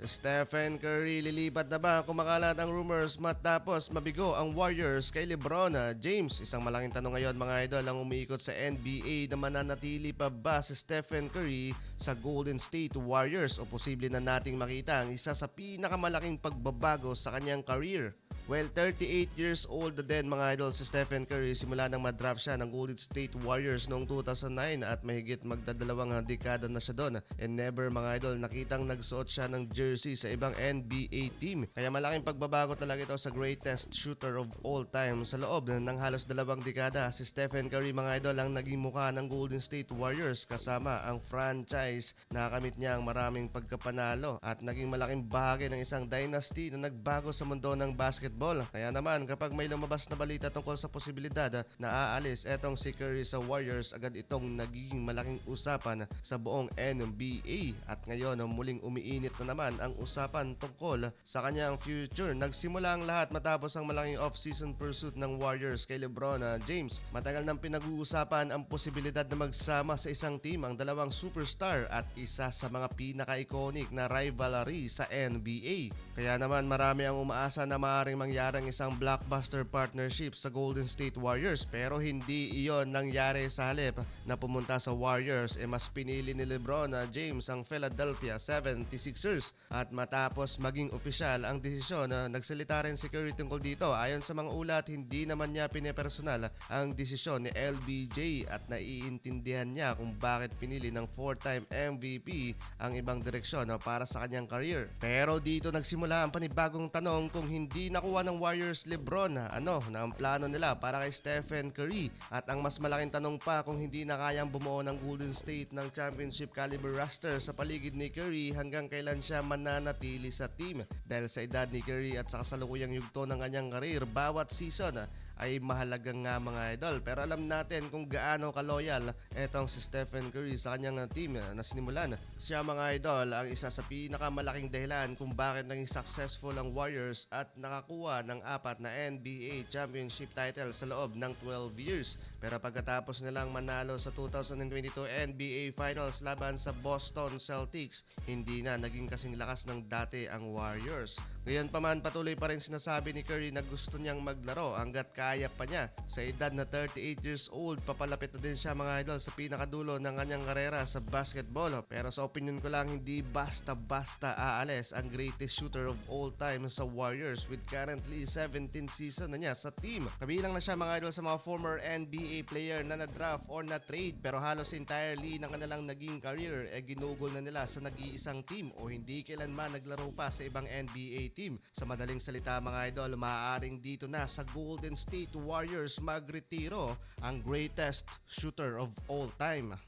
Stephen Curry lilipat na ba? Kumakalat ang rumors matapos mabigo ang Warriors kay LeBron James. Isang malaking tanong ngayon mga idol ang umiikot sa NBA na mananatili pa ba si Stephen Curry sa Golden State Warriors o posible na nating makita ang isa sa pinakamalaking pagbabago sa kanyang career. Well, 38 years old na din mga idol si Stephen Curry simula nang madraft siya ng Golden State Warriors noong 2009 at mahigit magdadalawang dekada na siya doon. And never mga idol nakitang nagsuot siya ng jersey sa ibang NBA team. Kaya malaking pagbabago talaga ito sa greatest shooter of all time. Sa loob ng halos dalawang dekada, si Stephen Curry mga idol ang naging mukha ng Golden State Warriors kasama ang franchise na kamit niya ang maraming pagkapanalo at naging malaking bahagi ng isang dynasty na nagbago sa mundo ng basketball. Kaya naman kapag may lumabas na balita tungkol sa posibilidad na aalis etong si Curry sa Warriors, agad itong nagiging malaking usapan sa buong NBA at ngayon muling umiinit na naman ang usapan tungkol sa kanyang future. Nagsimula ang lahat matapos ang malaking off-season pursuit ng Warriors kay LeBron James. Matagal nang pinag-uusapan ang posibilidad na magsama sa isang team ang dalawang superstar at isa sa mga pinaka-iconic na rivalry sa NBA. Kaya naman marami ang umaasa na maaaring mangyari isang blockbuster partnership sa Golden State Warriors, pero hindi iyon nangyari. Sa halip na pumunta sa Warriors mas pinili ni LeBron James ang Philadelphia 76ers at matapos maging opisyal ang desisyon nagsalita rin si Curry tungkol dito. Ayon sa mga ulat, hindi naman niya pinepersonal ang desisyon ni LBJ at naiintindihan niya kung bakit pinili ng 4-time MVP ang ibang direksyon para sa kanyang career. Pero dito nagsimula ang panibagong tanong, kung hindi nakuha ng Warriors LeBron, ano na ang plano nila para kay Stephen Curry? At ang mas malaking tanong pa, kung hindi na kayang bumuo ng Golden State ng championship caliber roster sa paligid ni Curry, hanggang kailan siya mananatili sa team? Dahil sa edad ni Curry at sa kasalukuyang yugto ng kanyang career, bawat season ay mahalaga nga mga idol. Pero alam natin kung gaano kaloyal etong si Stephen Curry sa kanyang team na sinimulan. Siya mga idol ang isa sa pinakamalaking dahilan kung bakit naging successful ang Warriors at nakakuha ng 4 na NBA championship title sa loob ng 12 years. Pero pagkatapos nilang manalo sa 2022 NBA Finals laban sa Boston Celtics, hindi na naging kasing lakas ng dati ang Warriors. Ngayon pa man, patuloy pa rin sinasabi ni Curry na gusto niyang maglaro hanggat kaya pa niya. Sa edad na 38 years old, papalapit na din siya mga idol sa pinakadulo ng kanyang karera sa basketball. Pero sa opinion ko lang, hindi basta-basta aalis ang greatest shooter of all time sa Warriors with currently 17 season na niya sa team. Kabilang na siya mga idol sa mga former NBA player na na-draft or na-trade, pero halos entirely ng kanilang naging career ginugol na nila sa nag-iisang team o hindi kailanman naglaro pa sa ibang NBA team. Sa madaling salita mga idol, maaaring dito na sa Golden State Warriors magretiro ang greatest shooter of all time.